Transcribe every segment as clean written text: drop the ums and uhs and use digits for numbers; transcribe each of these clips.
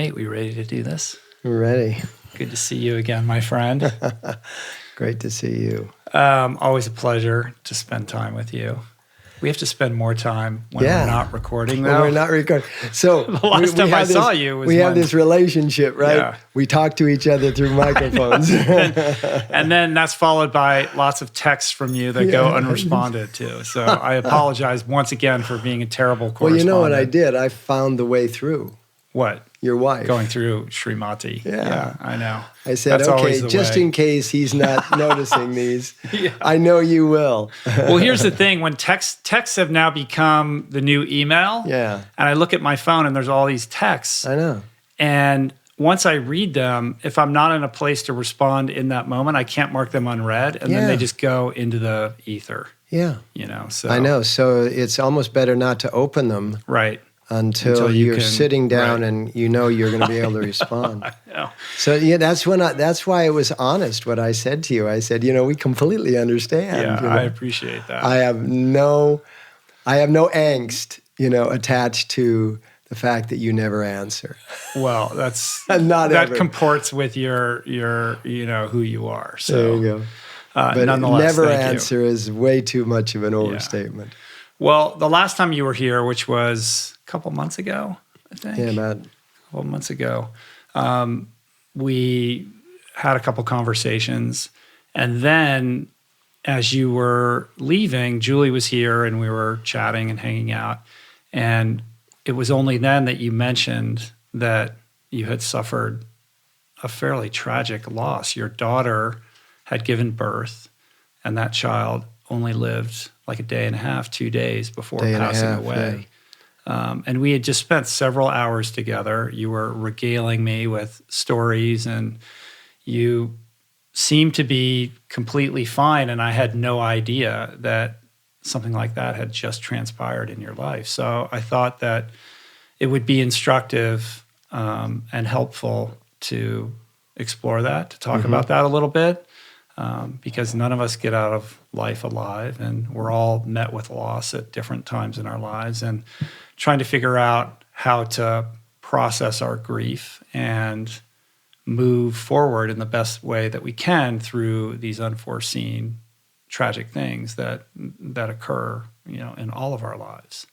right, we ready to do this? We're ready. Good to see you again, my friend. Great to see you. Always a pleasure to spend time with you. We have to spend more time when we're not recording, though. When we're not recording. So the last time I saw you was we have this relationship, right? Yeah. We talk to each other through microphones. and then that's followed by lots of texts from you that go unresponded to. So I apologize once again for being a terrible correspondent. Well, you know what I did? I found the way through. What? Your wife. Going through Srimati. Yeah, I know. I said, That's okay, just in case he's not noticing these, I know you will. Well, here's the thing. When texts have now become the new email, and I look at my phone and there's all these texts. I know. And once I read them, if I'm not in a place to respond in that moment, I can't mark them unread, and then they just go into the ether. Yeah. So I know. So it's almost better not to open them. Right. Until you're sitting down and you know you're going to be able to respond. I know. So that's why it was honest what I said to you. I said, we completely understand. Yeah, I appreciate that. I have no angst, attached to the fact that you never answer. Well, that's that comports with your who you are. So there you go. But nonetheless, never answer is way too much of an overstatement. Yeah. Well, the last time you were here, which was a couple months ago, I think. Yeah, about a couple months ago, we had a couple conversations. And then as you were leaving, Julie was here and we were chatting and hanging out. And it was only then that you mentioned that you had suffered a fairly tragic loss. Your daughter had given birth, and that child only lived like a day and a half, 2 days before passing away. Yeah. And we had just spent several hours together. You were regaling me with stories, and you seemed to be completely fine. And I had no idea that something like that had just transpired in your life. So I thought that it would be instructive and helpful to explore that, to talk about that a little bit. Because none of us get out of life alive, and we're all met with loss at different times in our lives, and trying to figure out how to process our grief and move forward in the best way that we can through these unforeseen tragic things that occur, in all of our lives.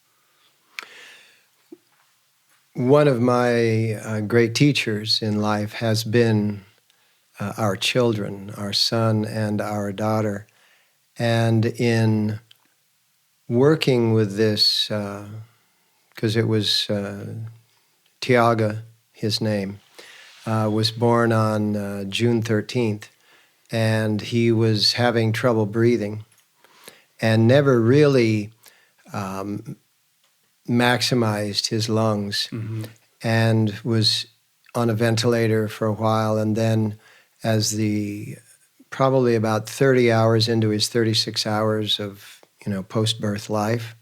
One of my great teachers in life has been our children, our son and our daughter. And in working with this, because it was Tiaga, his name, was born on June 13th, and he was having trouble breathing and never really maximized his lungs, and was on a ventilator for a while, and then as probably about 30 hours into his 36 hours of post-birth life,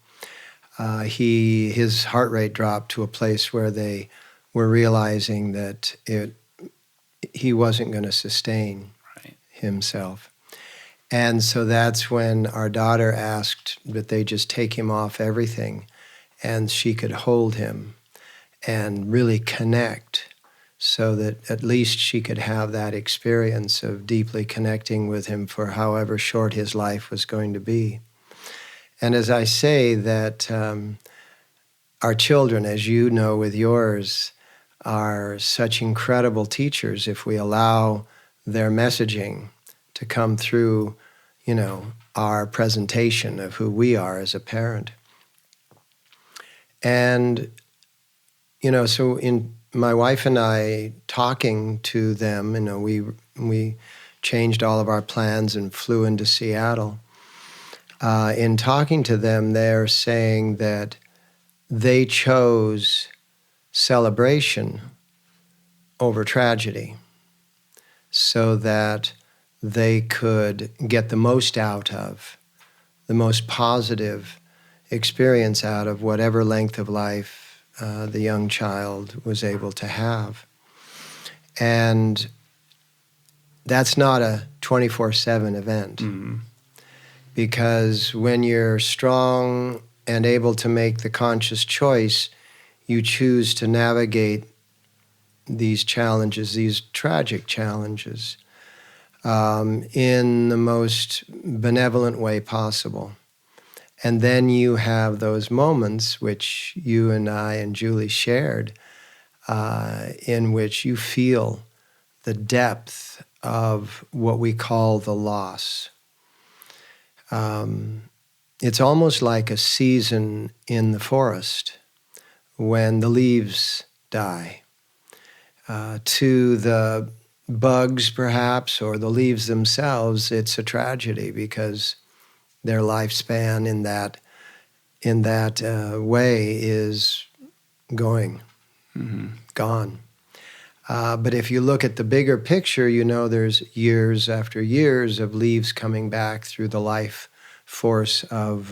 his heart rate dropped to a place where they were realizing that he wasn't going to sustain himself. And so that's when our daughter asked that they just take him off everything, and she could hold him and really connect, so that at least she could have that experience of deeply connecting with him for however short his life was going to be. And as I say that our children, as you know with yours, are such incredible teachers if we allow their messaging to come through, our presentation of who we are as a parent. And, so in my wife and I talking to them, we changed all of our plans and flew into Seattle. In talking to them, they're saying that they chose celebration over tragedy so that they could get the most out of, the most positive experience out of whatever length of life the young child was able to have. And that's not a 24/7 event. Because when you're strong and able to make the conscious choice, you choose to navigate these challenges, these tragic challenges, in the most benevolent way possible. And then you have those moments which you and I and Julie shared, in which you feel the depth of what we call the loss. It's almost like a season in the forest when the leaves die. To the bugs, perhaps, or the leaves themselves, it's a tragedy because their lifespan in that way is gone. But if you look at the bigger picture, you know there's years after years of leaves coming back through the life force of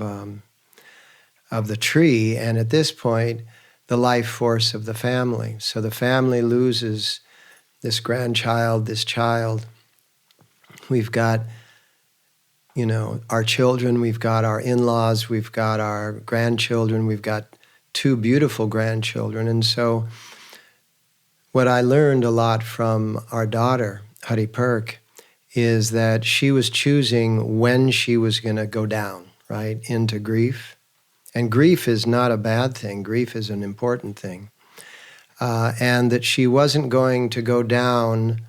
the tree, and at this point, the life force of the family. So the family loses this grandchild, this child. We've got, our children, we've got our in-laws, we've got our grandchildren, we've got 2 beautiful grandchildren. And so what I learned a lot from our daughter, Hari Perk, is that she was choosing when she was going to go down, right, into grief. And grief is not a bad thing. Grief is an important thing. And that she wasn't going to go down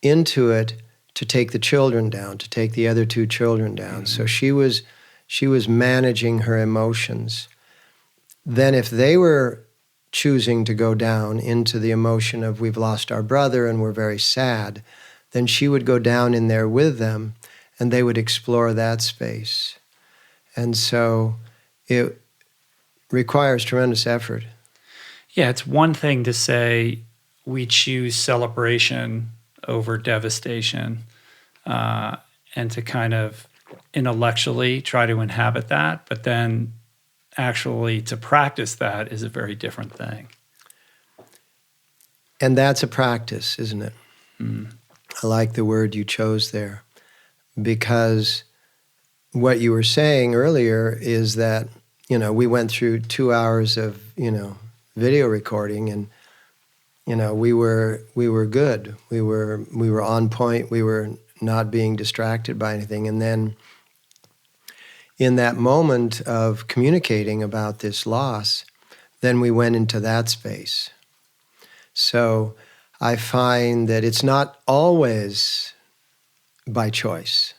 into it to take the children down, to take the other 2 children down. Mm-hmm. So she was managing her emotions. Then if they were choosing to go down into the emotion of we've lost our brother and we're very sad, then she would go down in there with them and they would explore that space. And so it requires tremendous effort. Yeah, it's one thing to say we choose celebration over devastation, and to kind of intellectually try to inhabit that, but then actually to practice that is a very different thing. And that's a practice, isn't it? Mm. I like the word you chose there, because what you were saying earlier is that, we went through 2 hours of, video recording, and, we were good. We were on point. We were not being distracted by anything. And then in that moment of communicating about this loss, then we went into that space. So I find that it's not always by choice.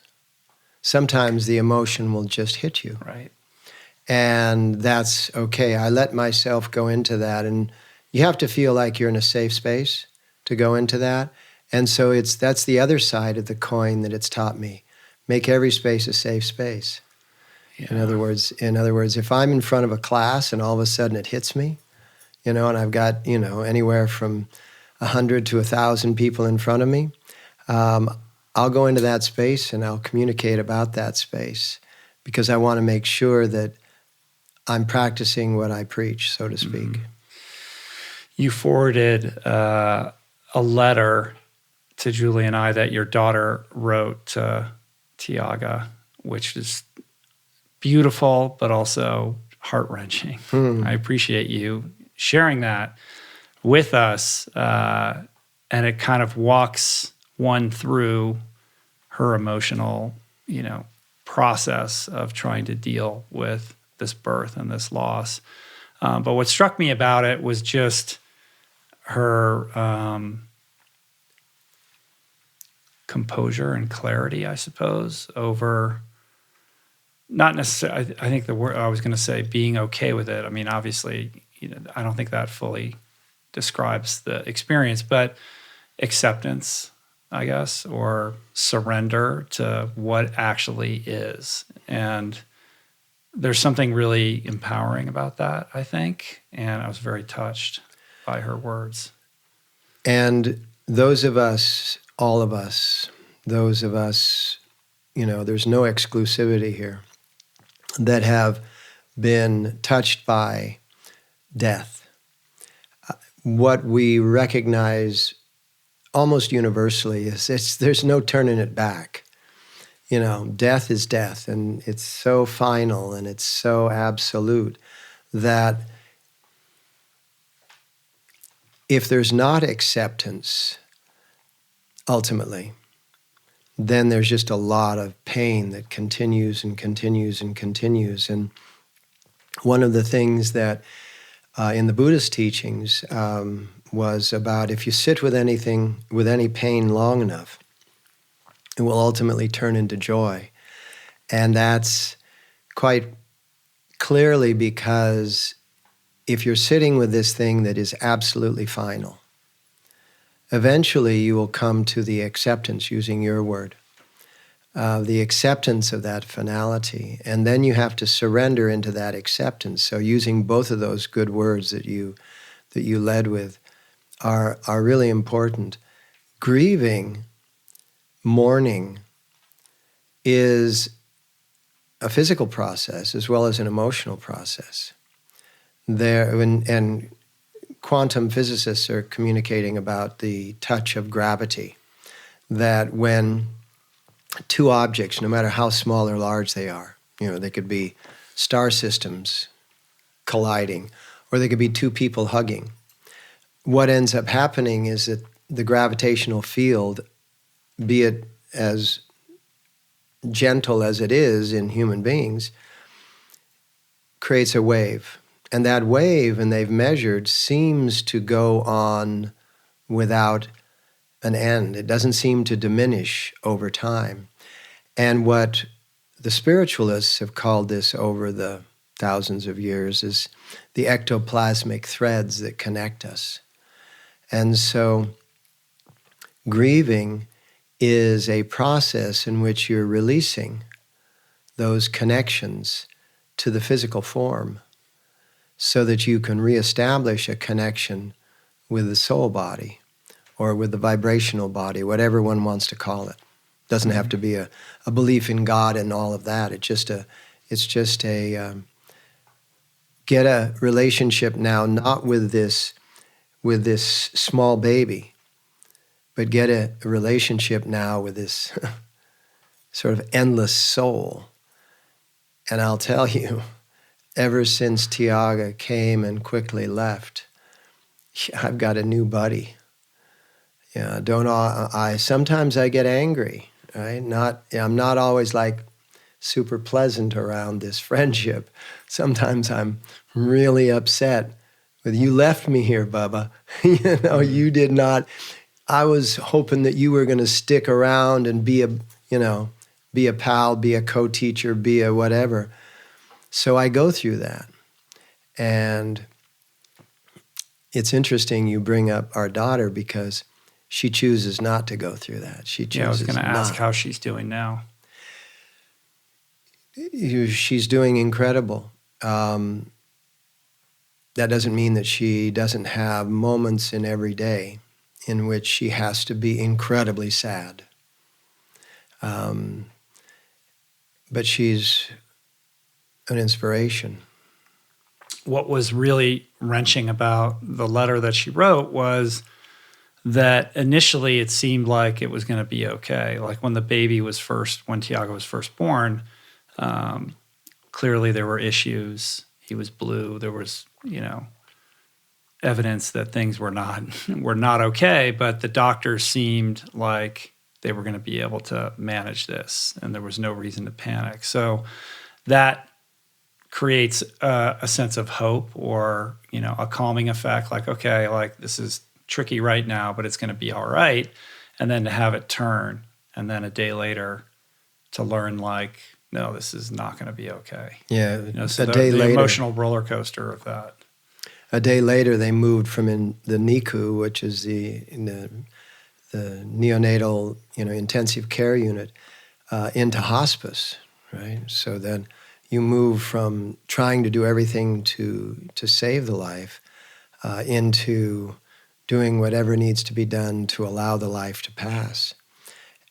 Sometimes the emotion will just hit you. Right. And that's okay. I let myself go into that. And you have to feel like you're in a safe space to go into that. And so that's the other side of the coin that it's taught me. Make every space a safe space. Yeah. In other words, if I'm in front of a class and all of a sudden it hits me, and I've got, anywhere from 100 to 1,000 people in front of me, I'll go into that space and I'll communicate about that space, because I want to make sure that I'm practicing what I preach, so to speak. Mm-hmm. You forwarded a letter to Julie and I that your daughter wrote to Tiaga, which is beautiful, but also heart-wrenching. I appreciate you sharing that with us, and it kind of walks one through her emotional, process of trying to deal with this birth and this loss. But what struck me about it was just her composure and clarity, I suppose, over not necessarily, I think the word I was going to say, being okay with it. I mean, obviously, I don't think that fully describes the experience, but acceptance, I guess, or surrender to what actually is. And there's something really empowering about that, I think. And I was very touched by her words. And those of us, all of us, those of us, there's no exclusivity here, that have been touched by death. What we recognize almost universally is there's no turning it back. Death is death, and it's so final and it's so absolute that if there's not acceptance, ultimately, then there's just a lot of pain that continues and continues and continues. And one of the things that in the Buddhist teachings was about if you sit with anything, with any pain long enough, it will ultimately turn into joy. And that's quite clearly because if you're sitting with this thing that is absolutely final, eventually you will come to the acceptance, using your word, the acceptance of that finality. And then you have to surrender into that acceptance. So using both of those good words that you led with are really important. Grieving, mourning, is a physical process as well as an emotional process. And quantum physicists are communicating about the touch of gravity, that when two objects, no matter how small or large they are, they could be star systems colliding, or they could be two people hugging. What ends up happening is that the gravitational field, be it as gentle as it is in human beings, creates a wave. And that wave, and they've measured, seems to go on without an end. It doesn't seem to diminish over time. And what the spiritualists have called this over the thousands of years is the ectoplasmic threads that connect us. And so grieving is a process in which you're releasing those connections to the physical form so that you can reestablish a connection with the soul body or with the vibrational body, whatever one wants to call it. Doesn't have to be a belief in God and all of that. It's just a get a relationship now, not with this small baby, but get a relationship now with this sort of endless soul. And I'll tell you, ever since Tiaga came and quickly left, I've got a new buddy. Sometimes I get angry, right? I'm not always like super pleasant around this friendship. Sometimes I'm really upset with, you left me here, Bubba. You did not. I was hoping that you were going to stick around and be a pal, be a co-teacher, be a whatever. So I go through that. And it's interesting you bring up our daughter because she chooses not to go through that. She chooses I was going to ask not. how she's doing now. She's doing incredible. That doesn't mean that she doesn't have moments in every day in which she has to be incredibly sad. But she's an inspiration. What was really wrenching about the letter that she wrote was that initially it seemed like it was going to be okay. Like when Tiago was first born, clearly there were issues. He was blue. There was, evidence that things were not okay, but the doctors seemed like they were going to be able to manage this, and there was no reason to panic. So that creates a sense of hope, or a calming effect, like, okay, like this is tricky right now, but it's going to be all right. And then to have it turn, and then a day later to learn, like, no, this is not going to be okay. Yeah, So a day the later, emotional roller coaster of that. A day later, they moved from the NICU, which is the neonatal, intensive care unit, into hospice, right? So then you move from trying to do everything to save the life into doing whatever needs to be done to allow the life to pass.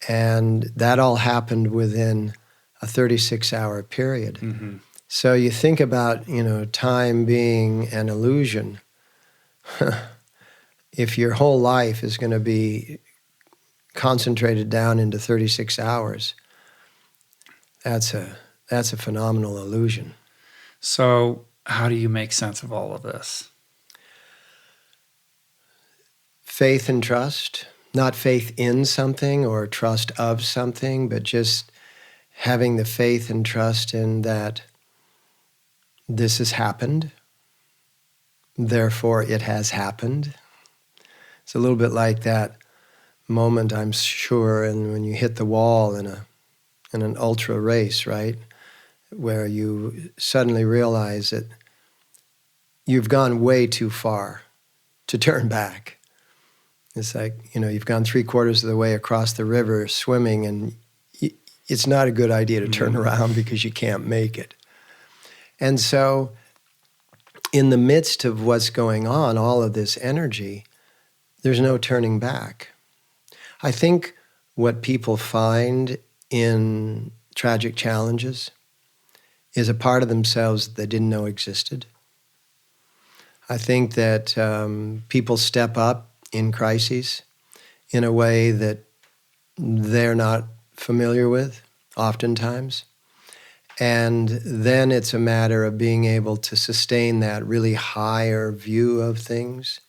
And that all happened within a 36-hour period. Mm-hmm. So you think about, time being an illusion. If your whole life is going to be concentrated down into 36 hours, that's a phenomenal illusion. So how do you make sense of all of this? faith and trust, not faith in something or trust of something, but just having the faith and trust in that this has happened, therefore it has happened. It's a little bit like that moment, I'm sure, and when you hit the wall in an ultra race, right? Where you suddenly realize that you've gone way too far to turn back. It's like, you've gone 3/4 of the way across the river swimming, and it's not a good idea to turn around because you can't make it. And so in the midst of what's going on, all of this energy, there's no turning back. I think what people find in tragic challenges is a part of themselves that they didn't know existed. I think that people step up in crises in a way that they're not familiar with, oftentimes. And then it's a matter of being able to sustain that really higher view of things.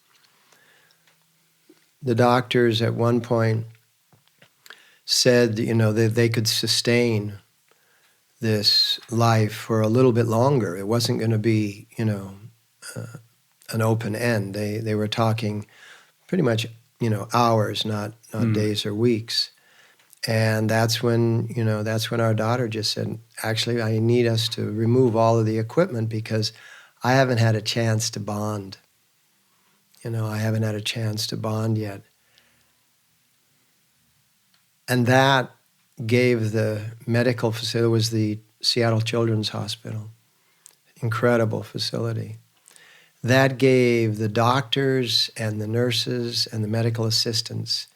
The doctors at one point said, that they could sustain this life for a little bit longer. It wasn't going to be, an open end. They were talking pretty much, hours, not days or weeks. And that's when our daughter just said, actually, I need us to remove all of the equipment because I haven't had a chance to bond. I haven't had a chance to bond yet. And that gave the medical facility, it was the Seattle Children's Hospital, incredible facility. That gave the doctors and the nurses and the medical assistants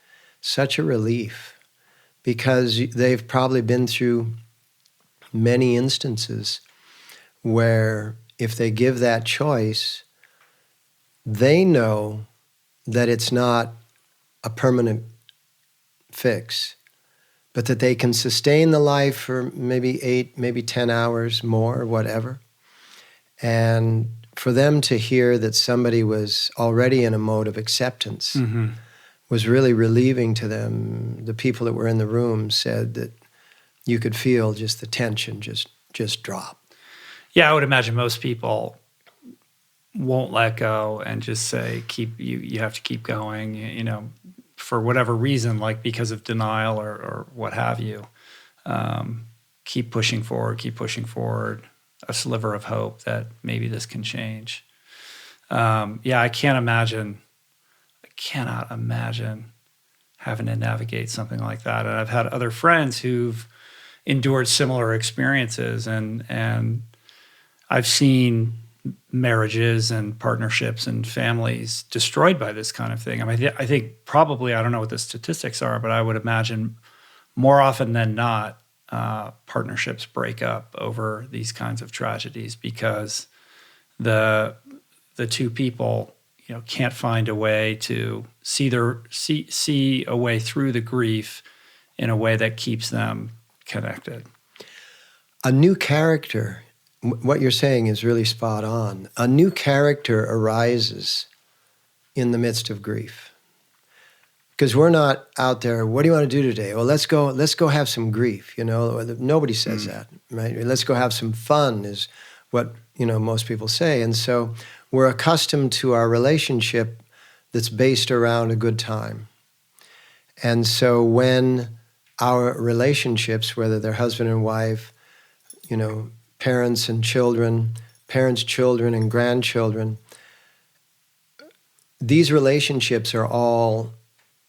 such a relief, because they've probably been through many instances where if they give that choice, they know that it's not a permanent fix, but that they can sustain the life for maybe 8, maybe 10 hours more, whatever. And for them to hear that somebody was already in a mode of acceptance was really relieving to them. The people that were in the room said that you could feel just the tension just drop. Yeah, I would imagine most people won't let go and just say, you have to keep going, for whatever reason, like because of denial or what have you. Keep pushing forward, a sliver of hope that maybe this can change. I cannot imagine having to navigate something like that. And I've had other friends who've endured similar experiences, and I've seen marriages and partnerships and families destroyed by this kind of thing. I mean, I think probably, I don't know what the statistics are, but I would imagine more often than not, partnerships break up over these kinds of tragedies because the two people, can't find a way to see a way through the grief in a way that keeps them connected. A new character, what you're saying is really spot on. A new character arises in the midst of grief. Because we're not out there, what do you want to do today? Well, let's go have some grief, Nobody says that, right? Let's go have some fun is what, most people say. And so we're accustomed to our relationship that's based around a good time. And so when our relationships, whether they're husband and wife, parents and children, parents, children, and grandchildren, these relationships are all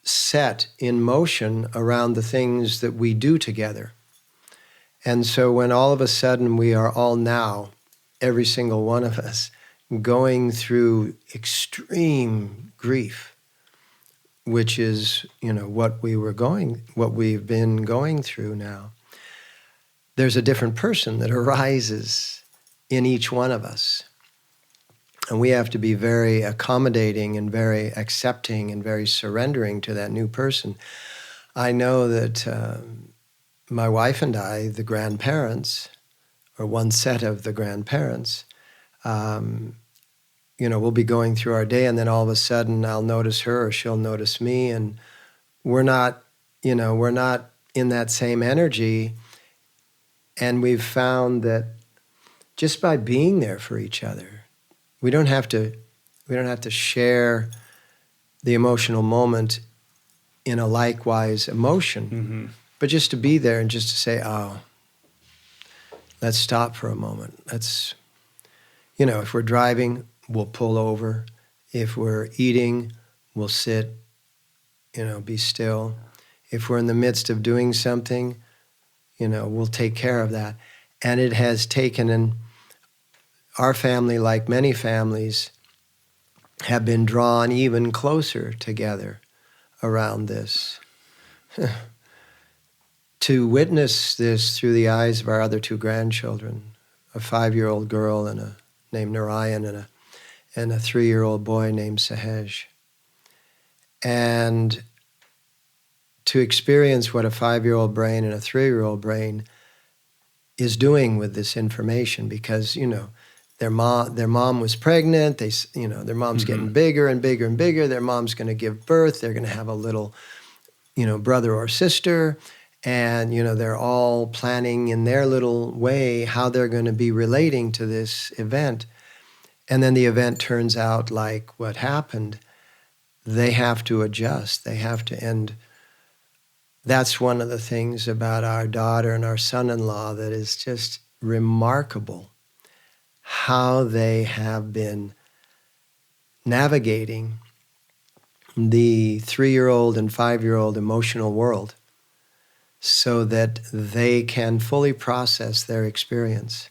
set in motion around the things that we do together. And so when all of a sudden we are all now, every single one of us, going through extreme grief, which is, what we've been going through now, there's a different person that arises in each one of us. And we have to be very accommodating and very accepting and very surrendering to that new person. I know that my wife and I, the grandparents, or one set of the grandparents, we'll be going through our day, and then all of a sudden I'll notice her or she'll notice me, and we're not in that same energy. And we've found that just by being there for each other, we don't have to share the emotional moment in a likewise emotion, but just to be there and just to say, oh, let's stop for a moment. Let's, if we're driving, we'll pull over. If we're eating, we'll sit, be still. If we're in the midst of doing something, we'll take care of that. And it has taken, and our family, like many families, have been drawn even closer together around this. To witness this through the eyes of our other two grandchildren, a 5-year-old girl named Narayan and a 3-year-old boy named Sahej. And to experience what a 5-year-old brain and a 3-year-old brain is doing with this information, because, their mom was pregnant, their mom's getting bigger and bigger and bigger, their mom's going to give birth, they're going to have a little, brother or sister, and, they're all planning in their little way how they're going to be relating to this event. And then the event turns out like what happened. They have to adjust. They have to end. That's one of the things about our daughter and our son-in-law that is just remarkable, how they have been navigating the 3-year-old and 5-year-old emotional world so that they can fully process their experience.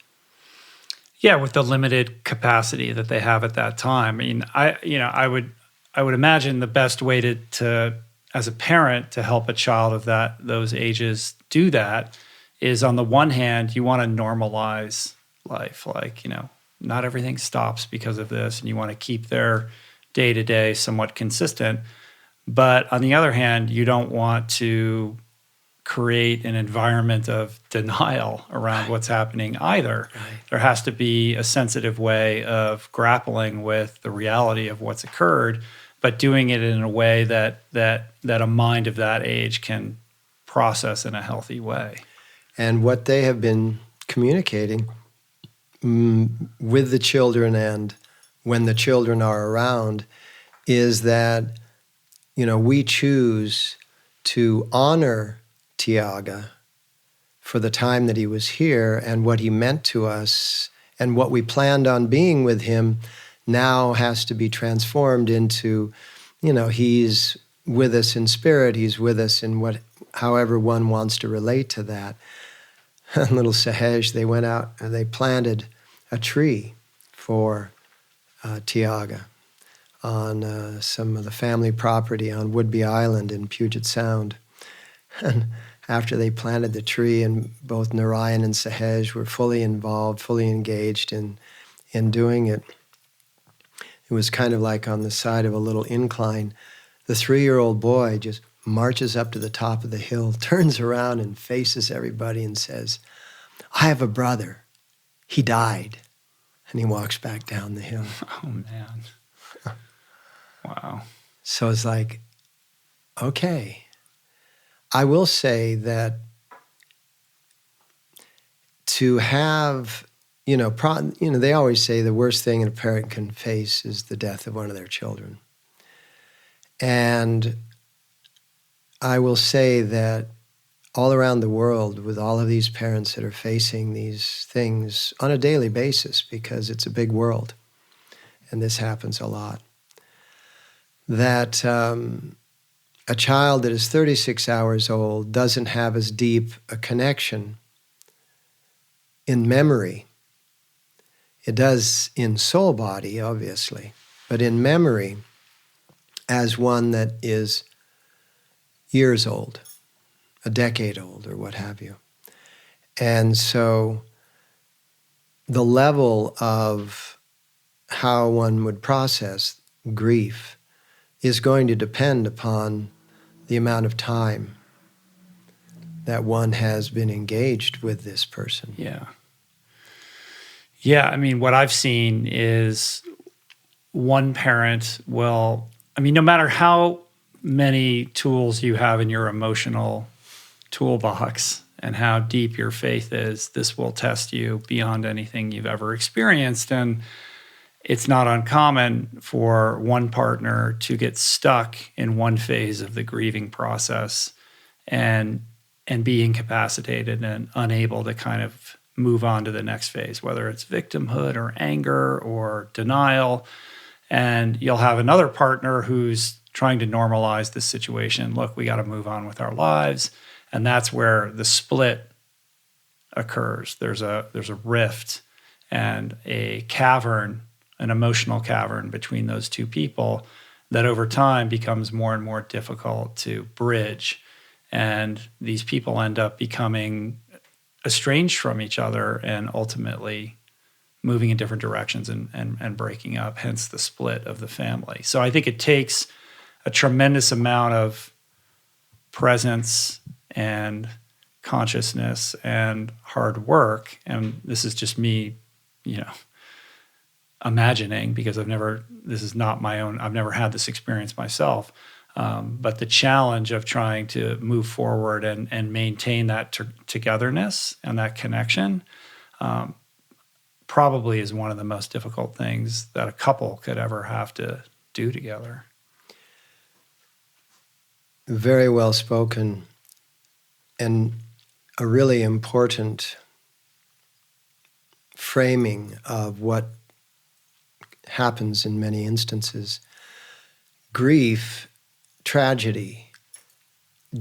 Yeah, with the limited capacity that they have at that time. I mean, I would imagine the best way to as a parent to help a child of those ages do that is, on the one hand, you want to normalize life. Like, not everything stops because of this, and you want to keep their day-to-day somewhat consistent. But on the other hand, you don't want to create an environment of denial around what's happening either. Right. There has to be a sensitive way of grappling with the reality of what's occurred, but doing it in a way that a mind of that age can process in a healthy way. And what they have been communicating with the children, and when the children are around, is that, we choose to honor Tiaga for the time that he was here and what he meant to us, and what we planned on being with him now has to be transformed into, he's with us in spirit, he's with us in however one wants to relate to that. Little Sahej, they went out and they planted a tree for Tiaga on some of the family property on Woodby Island in Puget Sound. And after they planted the tree, and both Narayan and Sahej were fully involved, fully engaged in doing it, it was kind of like on the side of a little incline. The 3-year-old boy just marches up to the top of the hill, turns around and faces everybody and says, "I have a brother. He died." And he walks back down the hill. Oh, man. Wow. So it's like, okay. I will say that to have, they always say the worst thing a parent can face is the death of one of their children. And I will say that all around the world, with all of these parents that are facing these things on a daily basis, because it's a big world, and this happens a lot, that a child that is 36 hours old doesn't have as deep a connection in memory. It does in soul body, obviously, but in memory as one that is years old, a decade old, or what have you. And so the level of how one would process grief is going to depend upon the amount of time that one has been engaged with this person. Yeah. Yeah, I mean, what I've seen is one parent will, I mean, no matter how many tools you have in your emotional toolbox and how deep your faith is, this will test you beyond anything you've ever experienced. And it's not uncommon for one partner to get stuck in one phase of the grieving process and be incapacitated and unable to kind of move on to the next phase, whether it's victimhood or anger or denial. And you'll have another partner who's trying to normalize the situation. Look, we got to move on with our lives. And that's where the split occurs. There's a rift and a cavern, an emotional cavern between those two people that over time becomes more and more difficult to bridge. And these people end up becoming estranged from each other and ultimately moving in different directions and breaking up, hence the split of the family. So I think it takes a tremendous amount of presence and consciousness and hard work. And this is just me, imagining, because this is not my own, I've never had this experience myself. But the challenge of trying to move forward and maintain that togetherness and that connection probably is one of the most difficult things that a couple could ever have to do together. Very well spoken, and a really important framing of what happens in many instances. Grief, tragedy,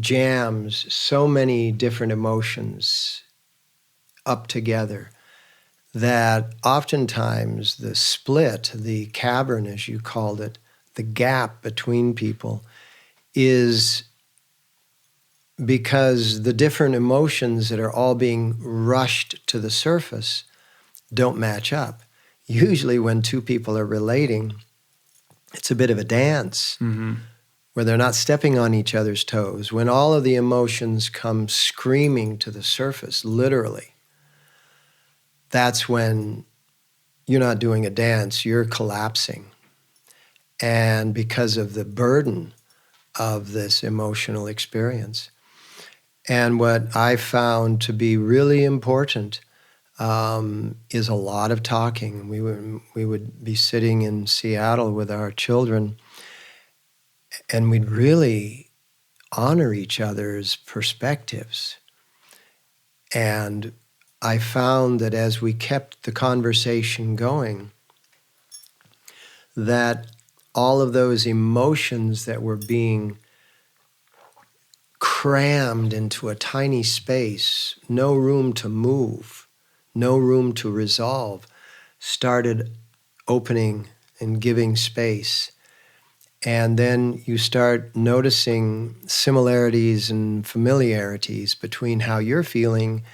jams so many different emotions up together that oftentimes the split, the cavern as you called it, the gap between people is because the different emotions that are all being rushed to the surface don't match up. Usually when two people are relating, it's a bit of a dance where they're not stepping on each other's toes. When all of the emotions come screaming to the surface, literally, that's when you're not doing a dance, you're collapsing. And because of the burden of this emotional experience. And what I found to be really important is a lot of talking. We would be sitting in Seattle with our children, and we'd really honor each other's perspectives. And I found that as we kept the conversation going, that all of those emotions that were being crammed into a tiny space, no room to move, no room to resolve, started opening and giving space. And then you start noticing similarities and familiarities between how you're feeling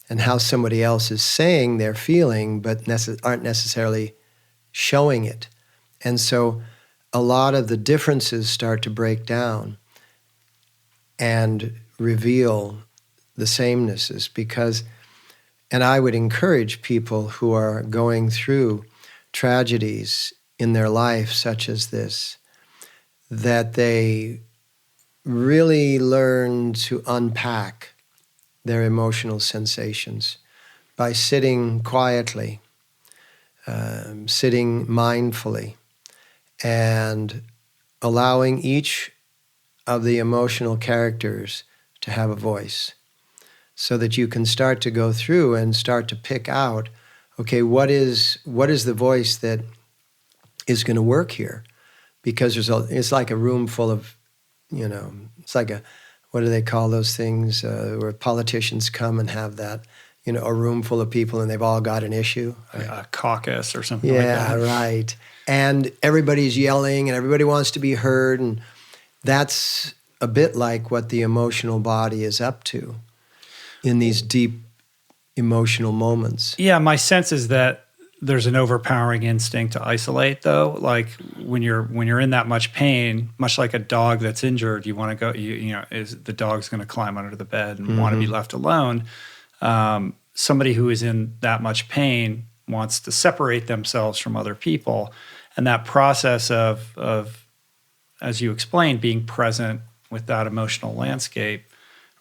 and how somebody else is saying they're feeling, but aren't necessarily showing it. And so a lot of the differences start to break down and reveal the samenesses because, and I would encourage people who are going through tragedies in their life such as this, that they really learn to unpack their emotional sensations by sitting quietly, sitting mindfully, and allowing each of the emotional characters to have a voice so that you can start to go through and start to pick out, okay, what is the voice that is going to work here? Because it's like a room full of, it's like what do they call those things where politicians come and have that, a room full of people and they've all got an issue. A caucus or something like that. Yeah, right. And everybody's yelling and everybody wants to be heard. And that's a bit like what the emotional body is up to in these deep emotional moments. Yeah, my sense is that there's an overpowering instinct to isolate, though. Like when you're in that much pain, much like a dog that's injured, you want to go. Is the dog's going to climb under the bed and want to be left alone? Somebody who is in that much pain wants to separate themselves from other people, And that process of, as you explained, being present with that emotional landscape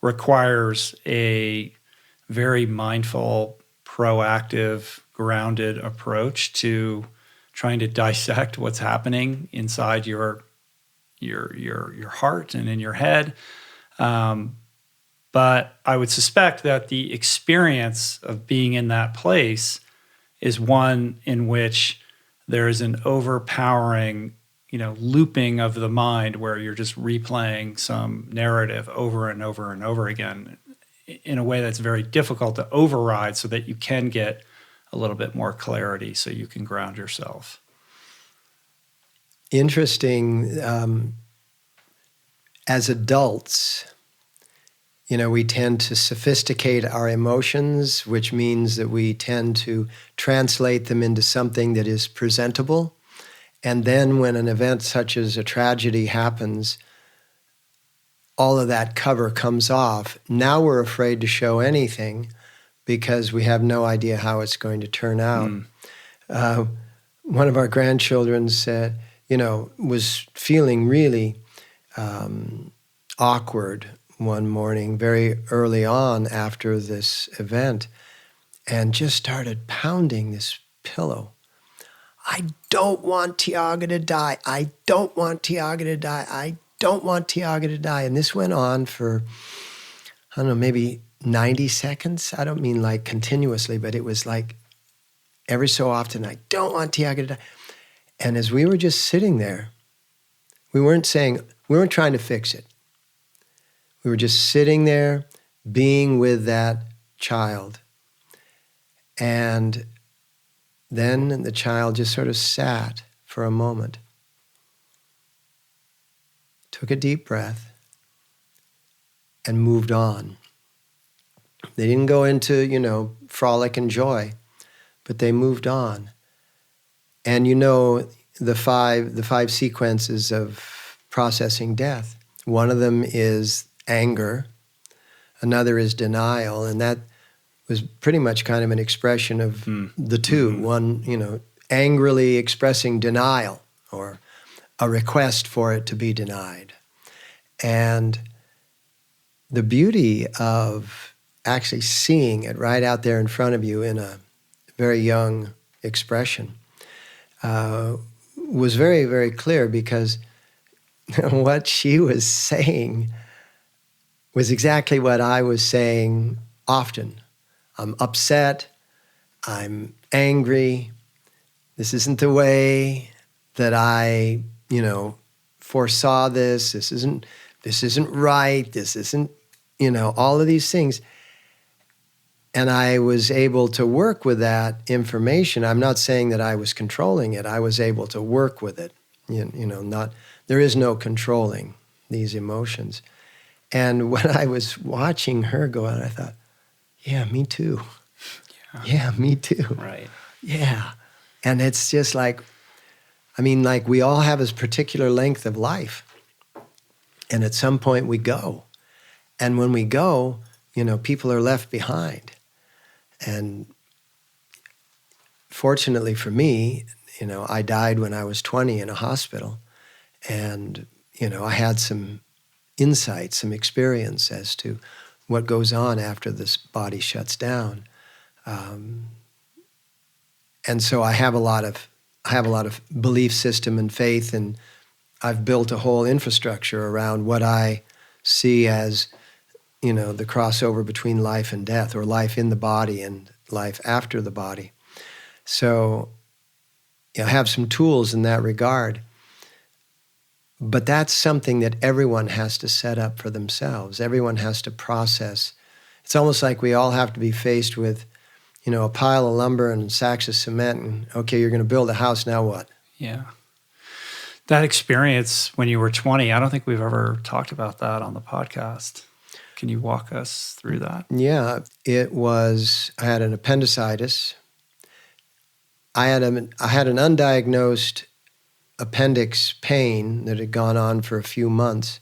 requires a very mindful, proactive, grounded approach to trying to dissect what's happening inside your heart and in your head. But I would suspect that the experience of being in that place is one in which there is an overpowering, looping of the mind where you're just replaying some narrative over and over and over again in a way that's very difficult to override, so that you can get a little bit more clarity so you can ground yourself. Interesting. As adults, we tend to sophisticate our emotions, which means that we tend to translate them into something that is presentable. And then when an event such as a tragedy happens, all of that cover comes off. Now we're afraid to show anything because we have no idea how it's going to turn out. One of our grandchildren said, was feeling really awkward one morning, very early on after this event, and just started pounding this pillow. I don't want Tiago to die. I don't want Tiago to die. I don't want Tiago to die. And this went on for, I don't know, maybe 90 seconds. I don't mean like continuously, but it was like every so often, I don't want Tiago to die. And as we were just sitting there, we weren't trying to fix it. We were just sitting there, being with that child. And then the child just sort of sat for a moment, took a deep breath, and moved on. They didn't go into, frolic and joy, but they moved on. And the five sequences of processing death. One of them is anger, another is denial, and that was pretty much kind of an expression of the two. Mm-hmm. One, angrily expressing denial or a request for it to be denied. And the beauty of actually seeing it right out there in front of you in a very young expression was very, very clear, because what she was saying was exactly what I was saying often. I'm upset, I'm angry, this isn't the way that I, foresaw this, this isn't right, this isn't, all of these things. And I was able to work with that information. I'm not saying that I was controlling it, I was able to work with it. There is no controlling these emotions. And when I was watching her go out, I thought, yeah, me too. Yeah, me too. Right. Yeah. And it's just like we all have this particular length of life. And at some point we go. And when we go, people are left behind. And fortunately for me, I died when I was 20 in a hospital. And, I had some insight, some experience as to what goes on after this body shuts down. And so I have a lot of belief system and faith, and I've built a whole infrastructure around what I see as, the crossover between life and death, or life in the body and life after the body. So I have some tools in that regard. But that's something that everyone has to set up for themselves. Everyone has to process. It's almost like we all have to be faced with, a pile of lumber and sacks of cement, and okay, you're going to build a house, now what? Yeah. That experience when you were 20, I don't think we've ever talked about that on the podcast. Can you walk us through that? Yeah, I had an appendicitis. I had an undiagnosed appendix pain that had gone on for a few months.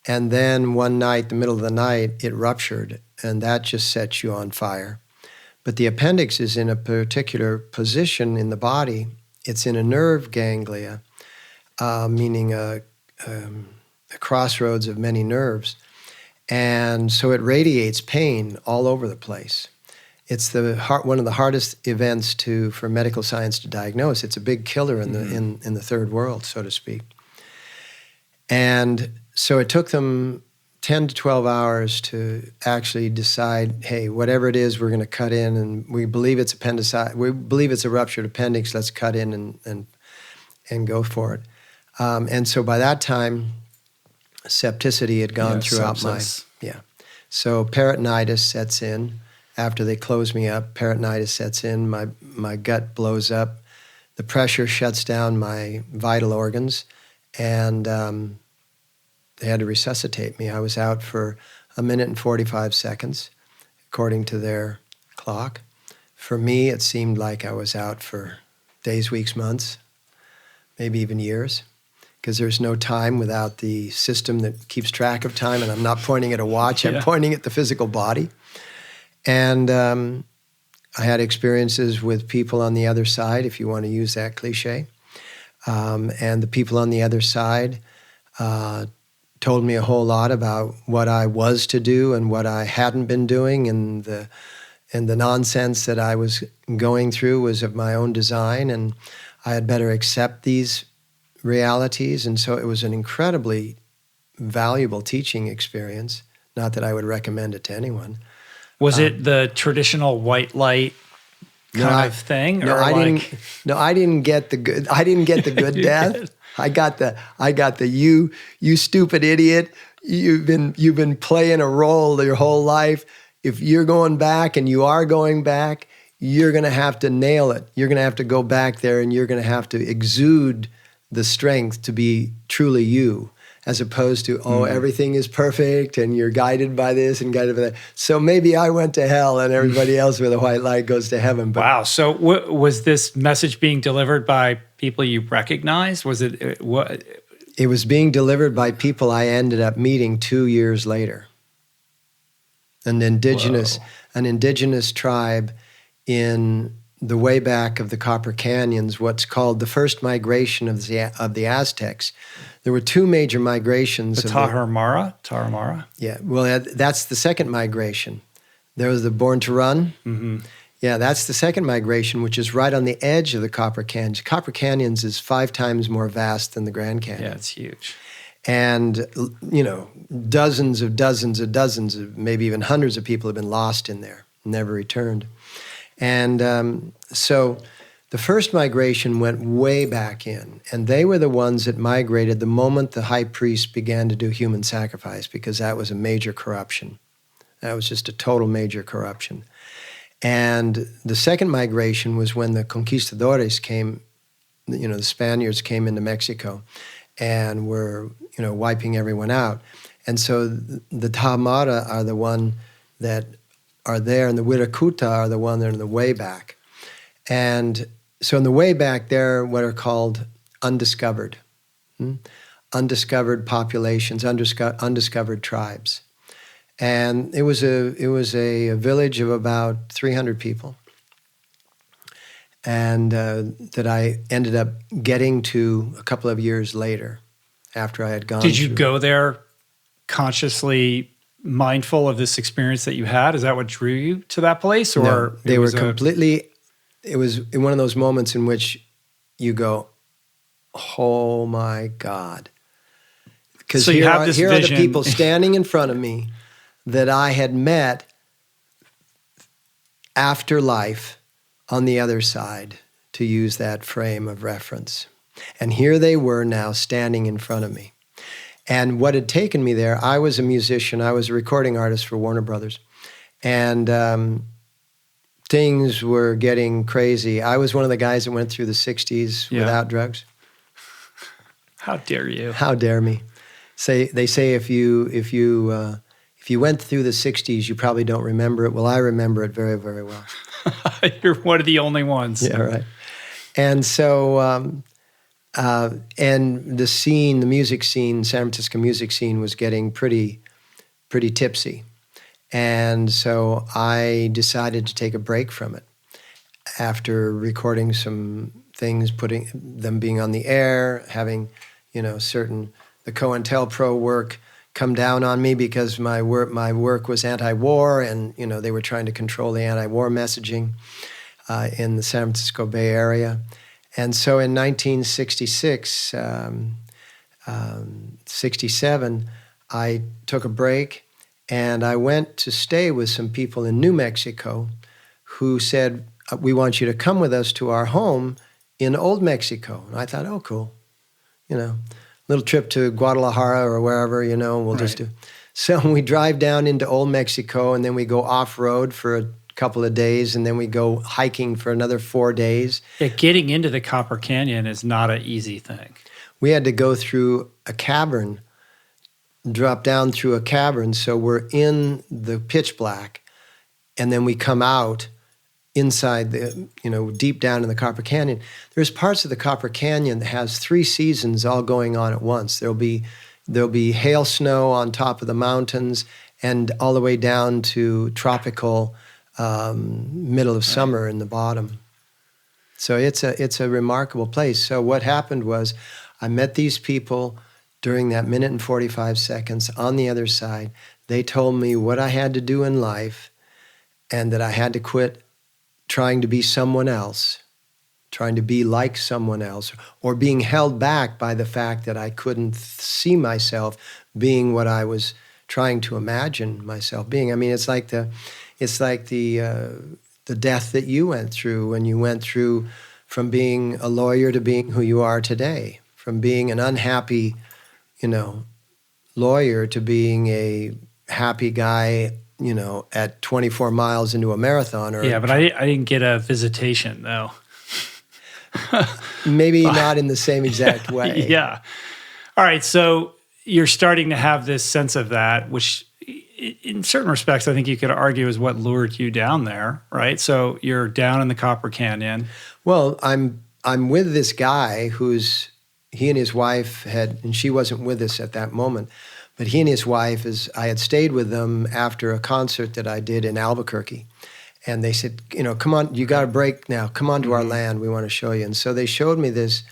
And then one night, the middle of the night, it ruptured, and that just sets you on fire. But the appendix is in a particular position in the body. it's in a nerve ganglia, meaning a crossroads of many nerves. And so it radiates pain all over the place. It's one of the hardest events for medical science to diagnose. It's a big killer in the third world, so to speak. And so it took them 10 to 12 hours to actually decide, hey, whatever it is, we're going to cut in, and we believe it's appendicitis. We believe it's a ruptured appendix. Let's cut in and go for it. And so by that time, septicity had gone throughout sepsis. So peritonitis sets in. After they close me up, peritonitis sets in. My gut blows up. The pressure shuts down my vital organs, and they had to resuscitate me. I was out for 1 minute and 45 seconds, according to their clock. For me, it seemed like I was out for days, weeks, months, maybe even years, because there's no time without the system that keeps track of time, and I'm not pointing at a watch, I'm pointing at the physical body. And I had experiences with people on the other side, if you want to use that cliche. And the people on the other side told me a whole lot about what I was to do and what I hadn't been doing, and the nonsense that I was going through was of my own design, and I had better accept these realities. And so it was an incredibly valuable teaching experience. Not that I would recommend it to anyone. Was it the traditional white light kind of thing? No, I didn't get the good. I didn't get the good death. I got the you stupid idiot. You've been playing a role your whole life. If you're going back, and you are going back, you're going to have to nail it. You're going to have to go back there, and you're going to have to exude the strength to be truly you, as opposed to, everything is perfect and you're guided by this and guided by that. So maybe I went to hell and everybody else with a white light goes to heaven. But wow. So was this message being delivered by people you recognized? Was it what? It was being delivered by people I ended up meeting 2 years later. An indigenous tribe in the way back of the Copper Canyons, what's called the first migration of the Aztecs. There were 2 major migrations. The Tarahumara? Yeah, well, that's the second migration. There was the Born to Run. Mm-hmm. Yeah, that's the second migration, which is right on the edge of the Copper Canyons. Copper Canyons is 5 times more vast than the Grand Canyon. Yeah, it's huge. And, dozens of maybe even hundreds of people have been lost in there, never returned. And so the first migration went way back in, and they were the ones that migrated the moment the high priest began to do human sacrifice, because that was a major corruption. That was just a total major corruption. And the second migration was when the conquistadores came, the Spaniards came into Mexico and were, wiping everyone out. And so the Tarahumara are the one that are there, and the Wirakuta are the one that are in the way back. And so in the way back, they're what are called undiscovered. Undiscovered populations, undiscovered tribes. And it was a village of about 300 people. And that I ended up getting to a couple of years later, after I had gone. Did you go there consciously mindful of this experience that you had? Is that what drew you to that place? Or no, they were completely, it was one of those moments in which you go, oh my God. Because so here are the people standing in front of me that I had met after life on the other side, to use that frame of reference. And here they were now standing in front of me. And what had taken me there, I was a musician, I was a recording artist for Warner Brothers, and things were getting crazy. I was one of the guys that went through the 60s without drugs. How dare you? How dare me? They say if you went through the 60s, you probably don't remember it. Well, I remember it very, very well. You're one of the only ones. Yeah, right. And so, and the scene, the music scene, San Francisco music scene was getting pretty tipsy. And so I decided to take a break from it after recording some things, putting them being on the air, having, certain the COINTELPRO work come down on me because my work was anti-war, and they were trying to control the anti-war messaging in the San Francisco Bay Area. And so in 1966, 67, I took a break, and I went to stay with some people in New Mexico who said, we want you to come with us to our home in Old Mexico. And I thought, oh, cool. Little trip to Guadalajara or wherever, we'll just do. So we drive down into Old Mexico, and then we go off-road for a couple of days, and then we go hiking for another 4 days. Yeah, getting into the Copper Canyon is not an easy thing. We had to go through a cavern, drop down through a cavern, so we're in the pitch black, and then we come out inside the, deep down in the Copper Canyon. There's parts of the Copper Canyon that has 3 seasons all going on at once. There'll be hail snow on top of the mountains, and all the way down to tropical middle of summer in the bottom. So it's a remarkable place. So what happened was I met these people during that minute and 45 seconds on the other side. They told me what I had to do in life, and that I had to quit trying to be someone else, trying to be like someone else, or being held back by the fact that I couldn't see myself being what I was trying to imagine myself being. I mean, it's like the death that you went through when you went through from being a lawyer to being who you are today, from being an unhappy, lawyer to being a happy guy, at 24 miles into a marathon. Yeah, but I didn't get a visitation, though. Maybe not in the same exact way. Yeah. All right, so you're starting to have this sense of that, which in certain respects, I think you could argue is what lured you down there, right? So you're down in the Copper Canyon. Well, I'm with this guy he and his wife and she wasn't with us at that moment, but he and his wife, I had stayed with them after a concert that I did in Albuquerque. And they said, come on, you got a break now. Come on to our land. We want to show you. And so they showed me this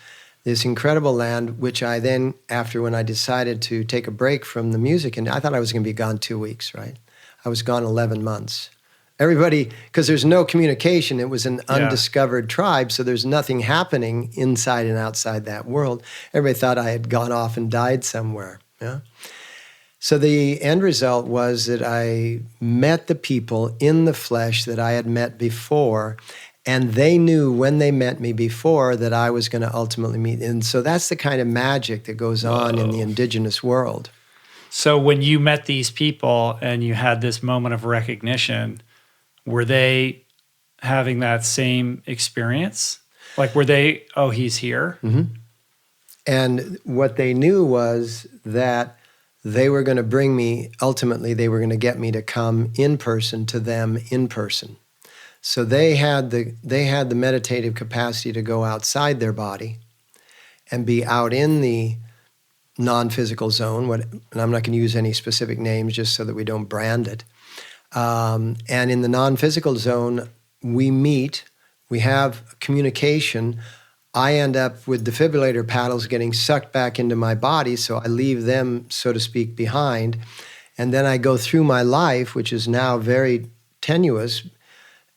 incredible land, which I then, after when I decided to take a break from the music, and I thought I was going to be gone 2 weeks, right? I was gone 11 months. Everybody, because there's no communication, it was an undiscovered tribe, so there's nothing happening inside and outside that world. Everybody thought I had gone off and died somewhere, yeah? So the end result was that I met the people in the flesh that I had met before, and they knew when they met me before that I was going to ultimately meet. And so that's the kind of magic that goes on in the indigenous world. So when you met these people and you had this moment of recognition, were they having that same experience? Like, were they, oh, he's here? Mm-hmm. And what they knew was that they were going to bring me, ultimately, they were going to get me to come in person to them in person. So they had the meditative capacity to go outside their body and be out in the non-physical zone, and I'm not going to use any specific names just so that we don't brand it. And in the non-physical zone, we meet, we have communication. I end up with defibrillator paddles getting sucked back into my body, so I leave them, so to speak, behind. And then I go through my life, which is now very tenuous,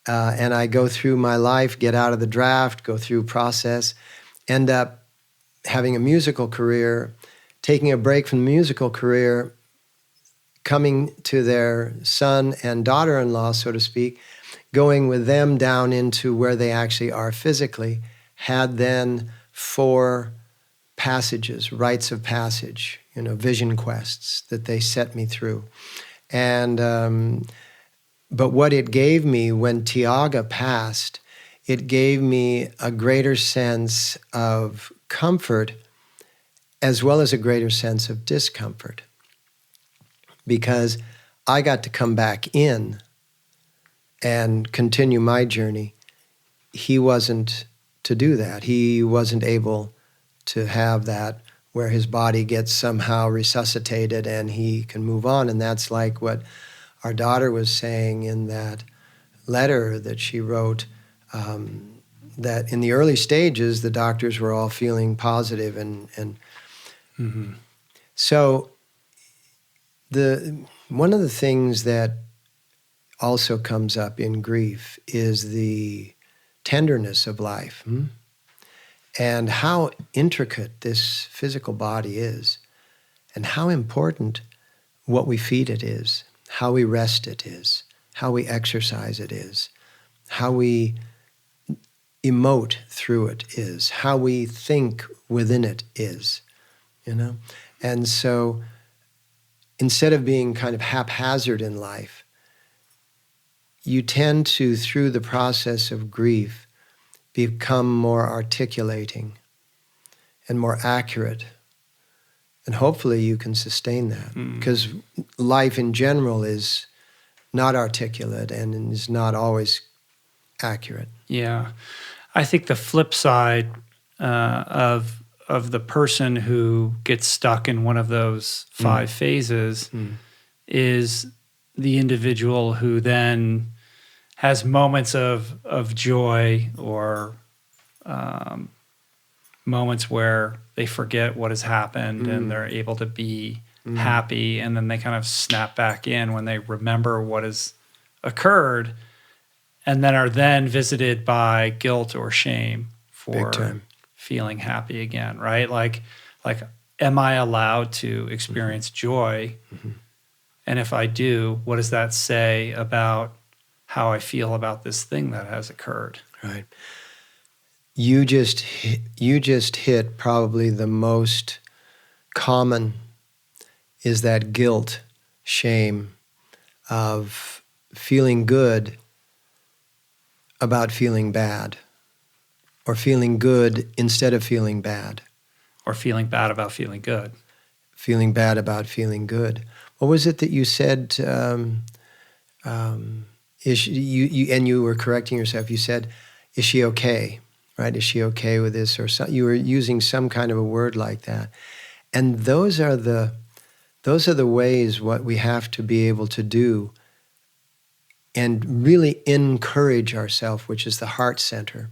and I go through my life, get out of the draft, go through process, end up having a musical career, taking a break from the musical career, coming to their son and daughter-in-law, so to speak, going with them down into where they actually are physically, had then 4 passages, rites of passage, vision quests that they set me through. And but what it gave me when Tiaga passed, it gave me a greater sense of comfort as well as a greater sense of discomfort, because I got to come back in and continue my journey. He wasn't to do that. He wasn't able to have that where his body gets somehow resuscitated and he can move on. And that's like what our daughter was saying in that letter that she wrote that in the early stages, the doctors were all feeling positive, and so one of the things that also comes up in grief is the tenderness of life, and how intricate this physical body is, and how important what we feed it is, how we rest it is, how we exercise it is, how we emote through it is, how we think within it is, And so instead of being kind of haphazard in life, you tend to, through the process of grief, become more articulating and more accurate. And hopefully you can sustain that, because life in general is not articulate and is not always accurate. Yeah. I think the flip side of the person who gets stuck in one of those 5 phases is the individual who then has moments of joy or moments where they forget what has happened and they're able to be happy, and then they kind of snap back in when they remember what has occurred, and then are then visited by guilt or shame for feeling happy again, right? Like, am I allowed to experience joy? And if I do, what does that say about how I feel about this thing that has occurred? Right. You just hit probably the most common, is that guilt, shame of feeling good about feeling bad, or feeling good instead of feeling bad. Or feeling bad about feeling good. Feeling bad about feeling good. What was it that you said? You were correcting yourself. You said, "Is she okay?" Right? Is she okay with this? Or you were using some kind of a word like that. And those are the ways what we have to be able to do, and really encourage ourselves, which is the heart center.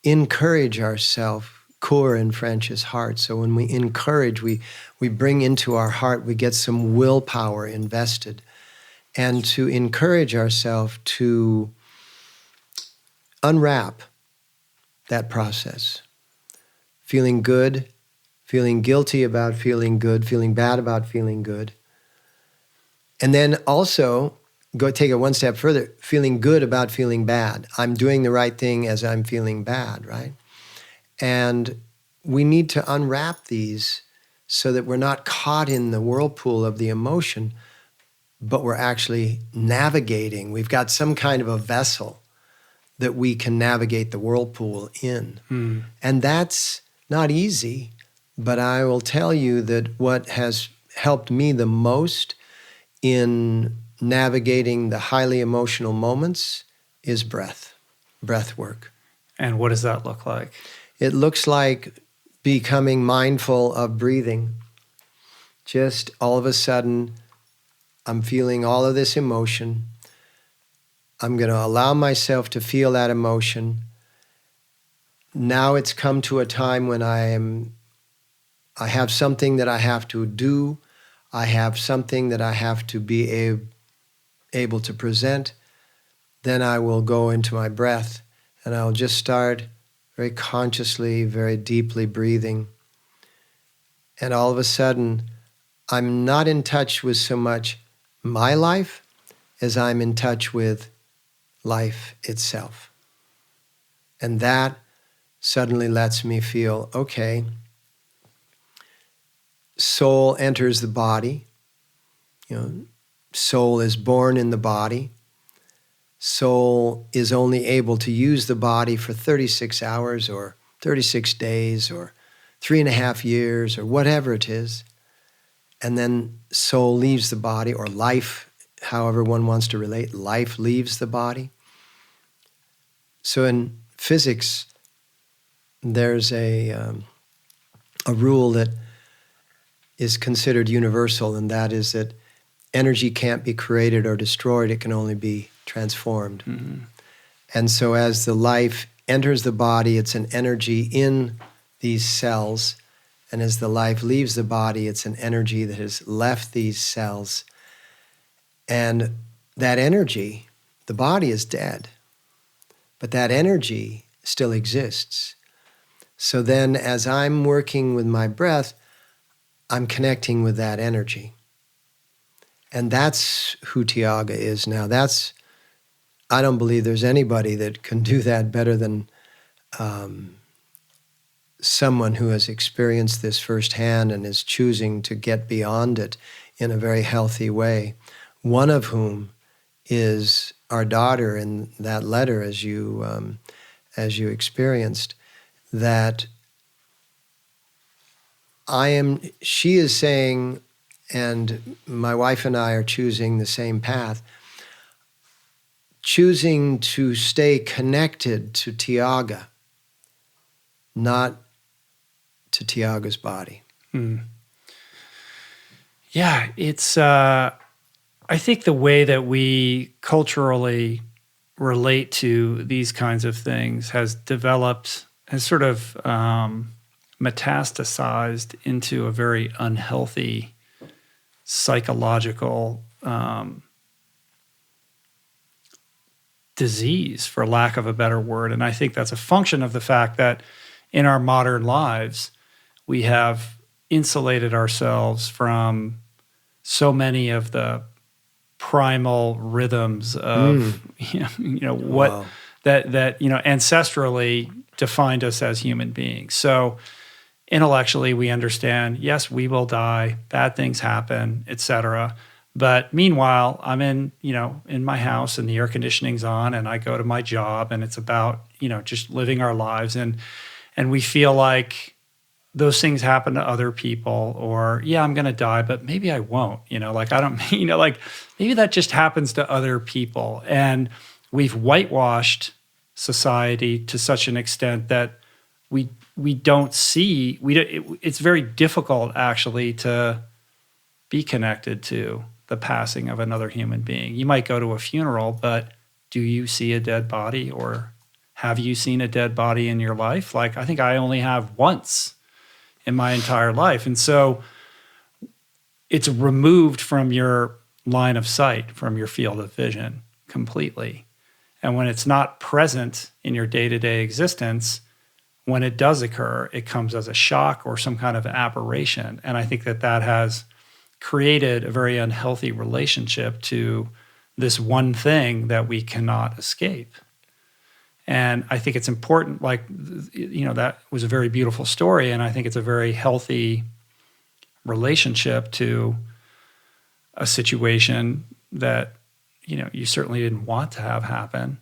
Encourage ourselves. Cœur in French is heart. So when we encourage, we bring into our heart, we get some willpower invested. And to encourage ourselves to unwrap that process. Feeling good, feeling guilty about feeling good, feeling bad about feeling good. And then also, take it one step further, feeling good about feeling bad. I'm doing the right thing as I'm feeling bad, right? And we need to unwrap these so that we're not caught in the whirlpool of the emotion, but we're actually navigating. We've got some kind of a vessel that we can navigate the whirlpool in. And that's not easy, but I will tell you that what has helped me the most in navigating the highly emotional moments is breath work. And what does that look like? It looks like becoming mindful of breathing. Just all of a sudden, I'm feeling all of this emotion. I'm going to allow myself to feel that emotion. Now it's come to a time when I have something that I have to do. I have something that I have to be able to present. Then I will go into my breath, and I'll just start very consciously, very deeply breathing. And all of a sudden, I'm not in touch with so much my life as I'm in touch with life itself. And that suddenly lets me feel, okay, soul enters the body. Soul is born in the body. Soul is only able to use the body for 36 hours or 36 days or 3.5 years or whatever it is. And then soul leaves the body, or life, however one wants to relate, life leaves the body. So in physics, there's a rule that is considered universal, and that is that energy can't be created or destroyed, it can only be transformed. And so as the life enters the body, it's an energy in these cells. And as the life leaves the body, it's an energy that has left these cells. And that energy, the body is dead, but that energy still exists. So then as I'm working with my breath, I'm connecting with that energy. And that's who Tiaga is now. I don't believe there's anybody that can do that better than someone who has experienced this firsthand and is choosing to get beyond it in a very healthy way. One of whom is our daughter in that letter, as you experienced, that she is saying, and my wife and I are choosing the same path, choosing to stay connected to Tiaga, not to Tiaga's body. Yeah, it's, I think the way that we culturally relate to these kinds of things has sort of metastasized into a very unhealthy psychological disease, for lack of a better word. And I think that's a function of the fact that in our modern lives, we have insulated ourselves from so many of the primal rhythms of what that ancestrally defined us as human beings. So intellectually, we understand, yes, we will die, bad things happen, etc. But meanwhile, I'm in my house and the air conditioning's on and I go to my job and it's about, just living our lives. And we feel like those things happen to other people, or, yeah, I'm going to die, but maybe I won't, maybe that just happens to other people. And we've whitewashed society to such an extent that we don't see, it's very difficult actually to be connected to the passing of another human being. You might go to a funeral, but do you see a dead body, or have you seen a dead body in your life? Like, I think I only have once in my entire life. And so it's removed from your line of sight, from your field of vision completely. And when it's not present in your day-to-day existence, when it does occur, it comes as a shock or some kind of aberration. And I think that has created a very unhealthy relationship to this one thing that we cannot escape. And I think it's important, that was a very beautiful story, and I think it's a very healthy relationship to a situation that, you certainly didn't want to have happen,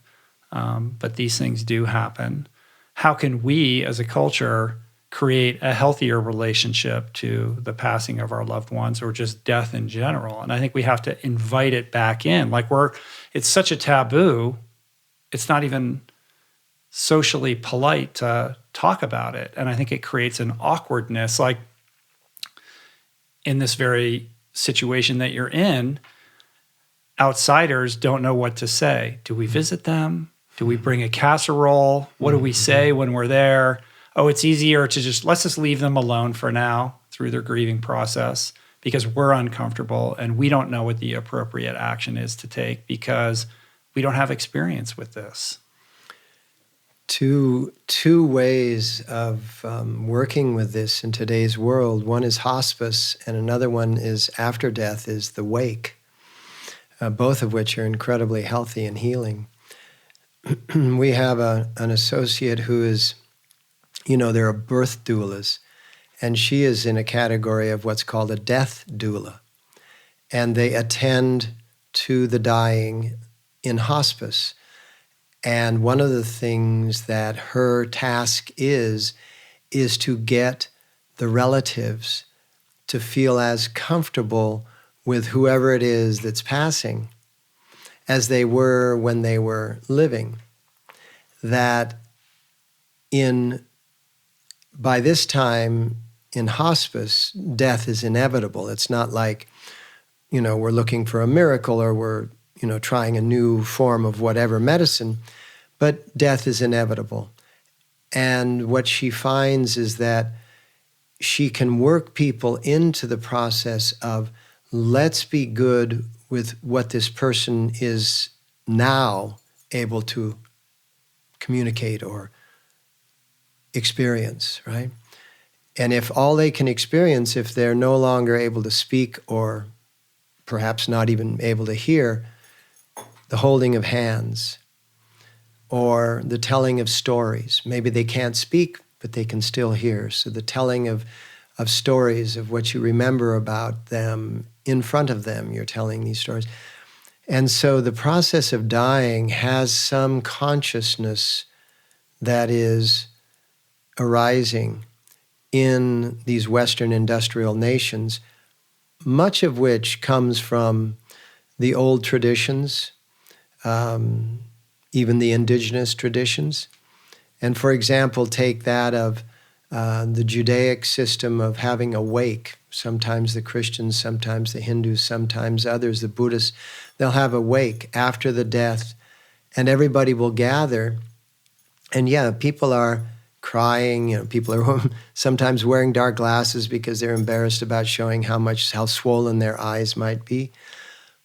but these things do happen. How can we, as a culture, create a healthier relationship to the passing of our loved ones, or just death in general? And I think we have to invite it back in. It's such a taboo, it's not even socially polite to talk about it. And I think it creates an awkwardness, like in this very situation that you're in, outsiders don't know what to say. Do we visit them? Do we bring a casserole? What do we say when we're there? Oh, it's easier to let's just leave them alone for now through their grieving process, because we're uncomfortable and we don't know what the appropriate action is to take because we don't have experience with this. Two ways of working with this in today's world. One is hospice, and another one is after death, is the wake, both of which are incredibly healthy and healing. We have an associate who is, there are birth doulas, and she is in a category of what's called a death doula. And they attend to the dying in hospice. And one of the things that her task is to get the relatives to feel as comfortable with whoever it is that's passing as they were when they were living. That by this time in hospice, death is inevitable. It's not like, we're looking for a miracle, or we're, trying a new form of whatever medicine, but death is inevitable. And what she finds is that she can work people into the process of, let's be good with what this person is now able to communicate or experience, right? And if all they can experience, if they're no longer able to speak or perhaps not even able to hear, the holding of hands or the telling of stories. Maybe they can't speak, but they can still hear. So the telling of stories of what you remember about them in front of them, you're telling these stories. And so the process of dying has some consciousness that is arising in these Western industrial nations, much of which comes from the old traditions, even the indigenous traditions. And for example, take that of the Judaic system of having a wake. Sometimes the Christians, sometimes the Hindus, sometimes others, the Buddhists, they'll have a wake after the death, and everybody will gather. And yeah, people are crying, people are sometimes wearing dark glasses because they're embarrassed about showing how swollen their eyes might be.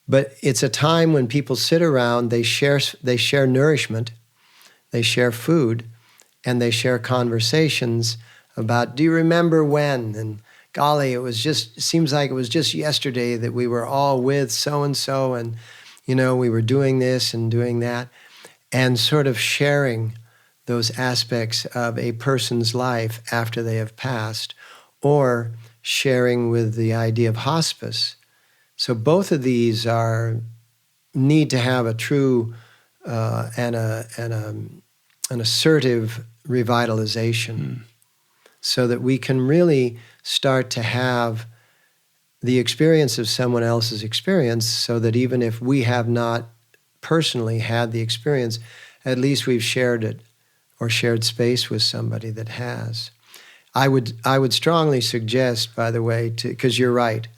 But it's a time when people sit around, they share nourishment, they share food, and they share conversations about, do you remember when? And golly, it seems like it was just yesterday that we were all with so-and-so and, we were doing this and doing that, and sort of sharing those aspects of a person's life after they have passed, or sharing with the idea of hospice. So both of these need to have a true and an assertive revitalization, so that we can really start to have the experience of someone else's experience, so that even if we have not personally had the experience, at least we've shared it or shared space with somebody that has. I would strongly suggest, by the way, because you're right,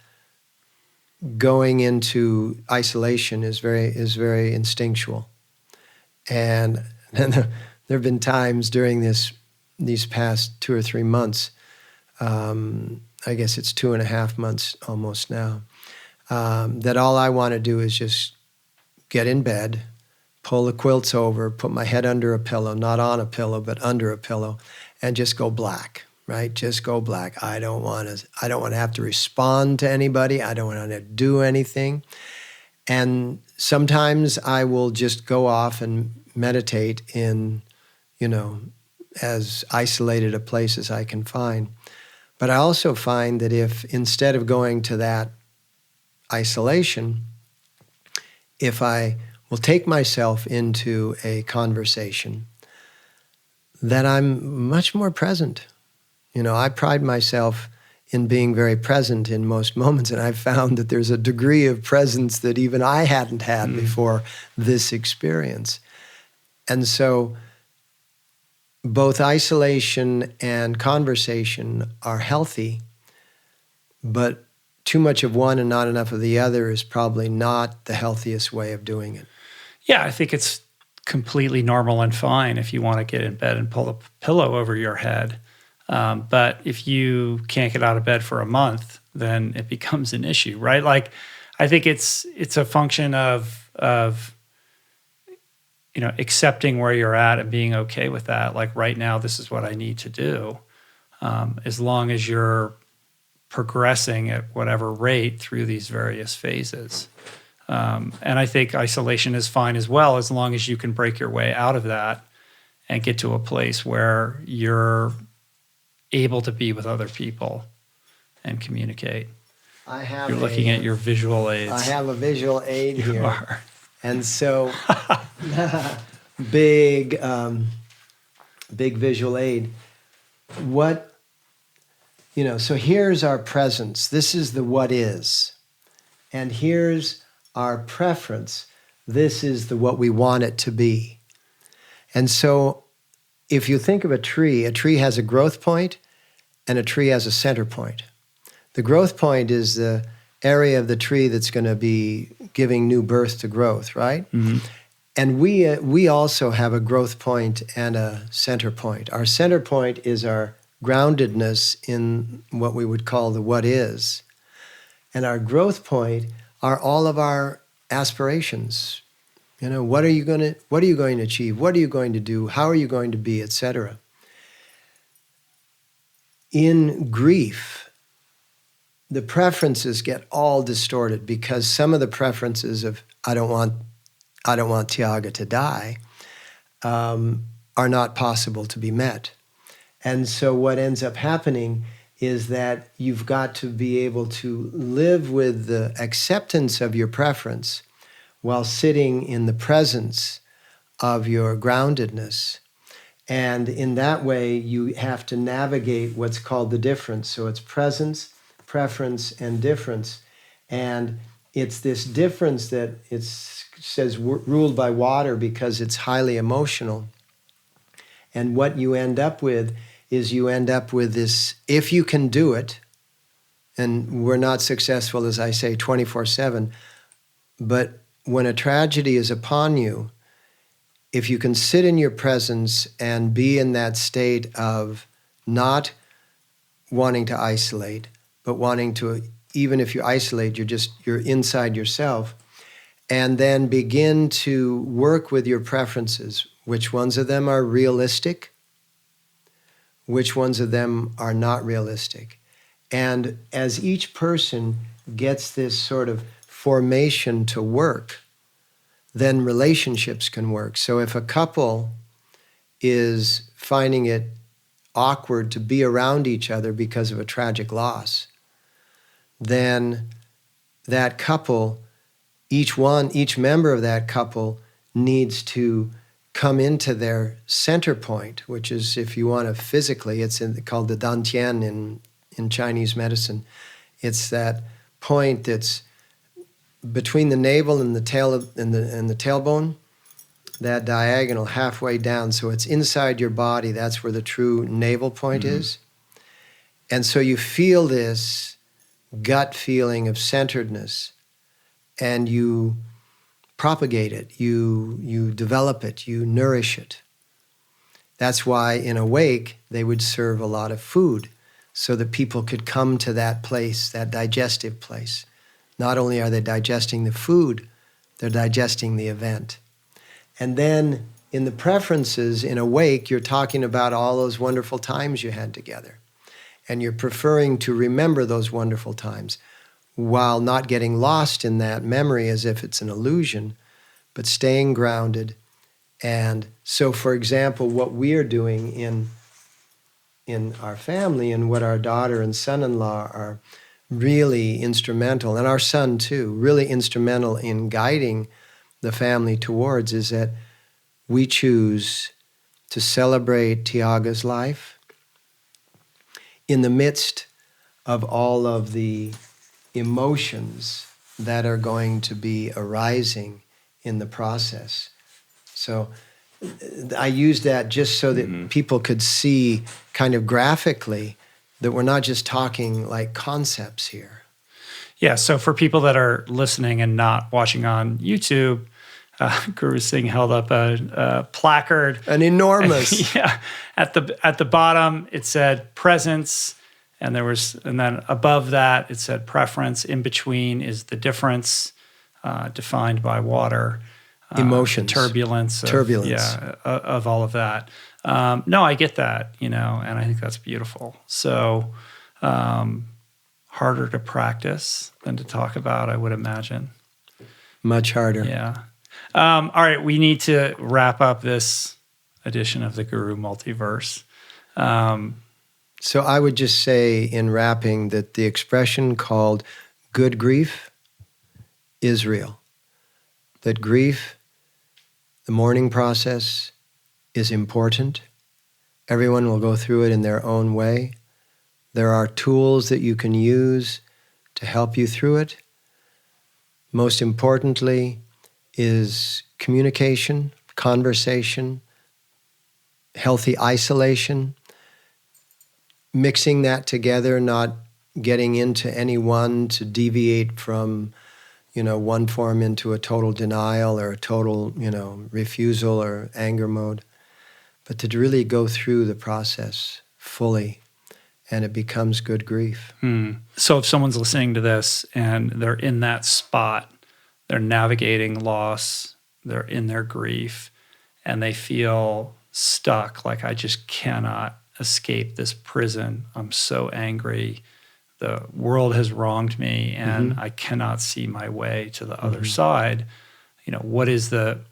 going into isolation is very instinctual. And there have been times during these past 2 or 3 months, I guess it's 2.5 months almost now, that all I want to do is just get in bed, pull the quilts over, put my head under a pillow, not on a pillow, but under a pillow, and just go black, right? Just go black. I don't want to have to respond to anybody. I don't want to do anything. And sometimes I will just go off and meditate in, as isolated a place as I can find. But I also find that if instead of going to that isolation, if I will take myself into a conversation, that I'm much more present. I pride myself in being very present in most moments, and I've found that there's a degree of presence that even I hadn't had before this experience. And so both isolation and conversation are healthy, but too much of one and not enough of the other is probably not the healthiest way of doing it. Yeah, I think it's completely normal and fine if you want to get in bed and pull a pillow over your head. But if you can't get out of bed for a month, then it becomes an issue, right? Like, I think it's a function of accepting where you're at and being okay with that. Like, right now, this is what I need to do. As long as you're progressing at whatever rate through these various phases. And I think isolation is fine as well, as long as you can break your way out of that and get to a place where you're able to be with other people and communicate. You're looking at your visual aids. I have a visual aid here. You are. And so, big visual aid. So here's our presence. This is the what is. And here's our preference. This is the what we want it to be. And so if you think of a tree has a growth point and a tree has a center point. The growth point is the area of the tree that's going to be giving new birth to growth, right? Mm-hmm. And we also have a growth point and a center point. Our center point is our groundedness in what we would call the what is. And our growth point are all of our aspirations. You know, what are you going to achieve? What are you going to do? How are you going to be, etc. In grief, the preferences get all distorted because some of the preferences of I don't want Tiaga to die are not possible to be met. And so what ends up happening is that you've got to be able to live with the acceptance of your preference while sitting in the presence of your groundedness. And in that way, you have to navigate what's called the difference. So it's presence, preference, and difference. And it's this difference that it says ruled by water because it's highly emotional. And what you end up with is this, if you can do it, and we're not successful, as I say, 24/7, but when a tragedy is upon you, if you can sit in your presence and be in that state of not wanting to isolate, but wanting to, even if you isolate, you're inside yourself, and then begin to work with your preferences. Which ones of them are realistic? Which ones of them are not realistic? And as each person gets this sort of formation to work, then relationships can work. So if a couple is finding it awkward to be around each other because of a tragic loss, then that couple, each member of that couple needs to come into their center point, which is, if you want to physically, it's called the dantian in Chinese medicine. It's that point that's between the navel and the tail and the tailbone, that diagonal halfway down. So it's inside your body. That's where the true navel point is. And so you feel this gut feeling of centeredness, and you propagate it, you develop it, you nourish it. That's why in a wake, they would serve a lot of food so that people could come to that place, that digestive place. Not only are they digesting the food, they're digesting the event. And then in the preferences, in a wake, you're talking about all those wonderful times you had together. And you're preferring to remember those wonderful times while not getting lost in that memory as if it's an illusion, but staying grounded. And so, for example, what we are doing in our family and what our daughter and son-in-law are really instrumental, and our son too, really instrumental in guiding the family towards, is that we choose to celebrate Tiaga's life in the midst of all of the emotions that are going to be arising in the process. So I use that just so that people could see kind of graphically that we're not just talking like concepts here. Yeah, so for people that are listening and not watching on YouTube, Guru Singh held up a placard. An enormous. Yeah, at the bottom it said presence, and then above that it said preference. In between is the difference, defined by water. Emotions. Turbulence. Of all of that. No, I get that, and I think that's beautiful. So harder to practice than to talk about, I would imagine. Much harder. Yeah. All right, we need to wrap up this edition of the Guru Multiverse. So I would just say in wrapping that the expression called good grief is real. That grief, the mourning process, is important. Everyone will go through it in their own way. There are tools that you can use to help you through it. Most importantly is communication, conversation, healthy isolation, mixing that together, not getting into any one to deviate from, one form into a total denial or a total, refusal or anger mode, but to really go through the process fully, and it becomes good grief. So if someone's listening to this and they're in that spot, they're navigating loss, they're in their grief, and they feel stuck, like I just cannot escape this prison. I'm so angry. The world has wronged me, and I cannot see my way to the other side. What is the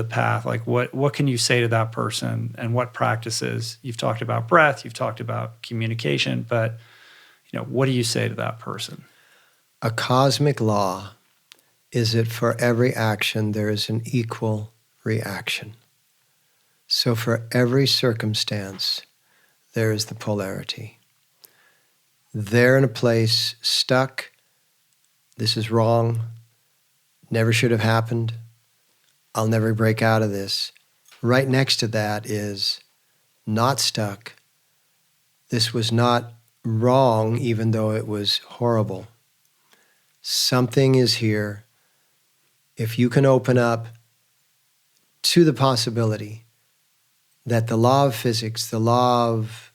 path? Like what can you say to that person, and what practices? You've talked about breath, you've talked about communication, but what do you say to that person? A cosmic law is that for every action there is an equal reaction. So for every circumstance there is the polarity. They're in a place stuck. This is wrong. Never should have happened. I'll never break out of this. Right next to that is not stuck. This was not wrong, even though it was horrible. Something is here. If you can open up to the possibility that the law of physics, the law of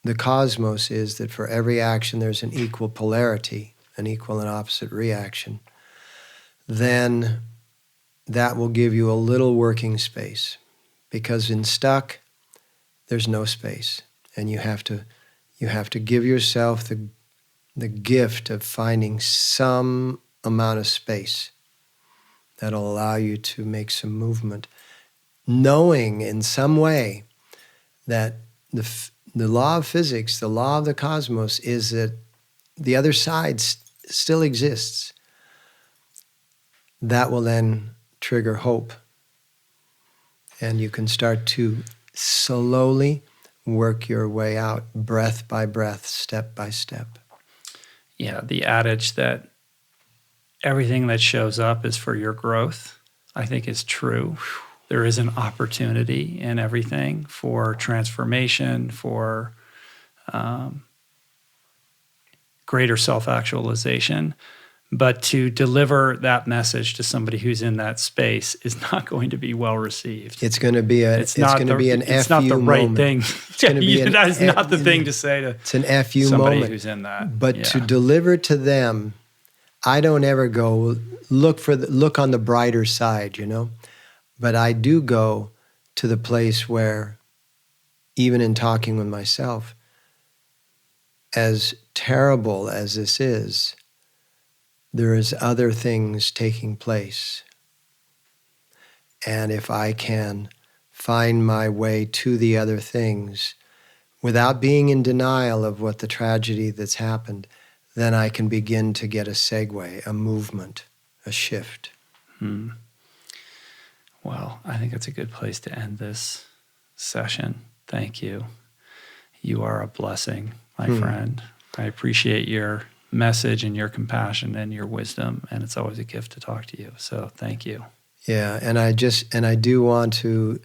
the cosmos is that for every action there's an equal polarity, an equal and opposite reaction, then that will give you a little working space. Because in stuck, there's no space. And you have to give yourself the gift of finding some amount of space that'll allow you to make some movement, knowing in some way that the law of physics, the law of the cosmos, is that the other side still exists. That will then trigger hope. And you can start to slowly work your way out, breath by breath, step by step. Yeah, the adage that everything that shows up is for your growth, I think is true. There is an opportunity in everything for transformation, for greater self-actualization. But to deliver that message to somebody who's in that space is not going to be well received. It's going to be an it's not the right thing. That is not the thing to say to it's an FU somebody moment. Who's in that. But to deliver to them, I don't ever go look on the brighter side, But I do go to the place where, even in talking with myself, as terrible as this is, there is other things taking place. And if I can find my way to the other things without being in denial of what the tragedy that's happened, then I can begin to get a segue, a movement, a shift. Well, I think that's a good place to end this session. Thank you. You are a blessing, my friend. I appreciate your message and your compassion and your wisdom, and it's always a gift to talk to you. So thank you. Yeah, and I do want to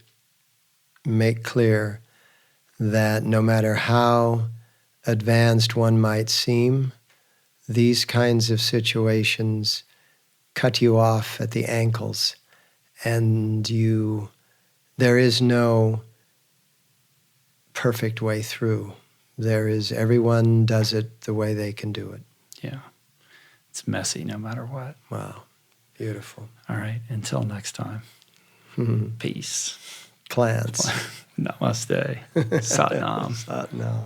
make clear that no matter how advanced one might seem, these kinds of situations cut you off at the ankles, and there is no perfect way through. Everyone does it the way they can do it. Yeah. It's messy no matter what. Wow. Beautiful. All right. Until next time. Peace. Plants. Namaste. Sat Nam. Sat Nam.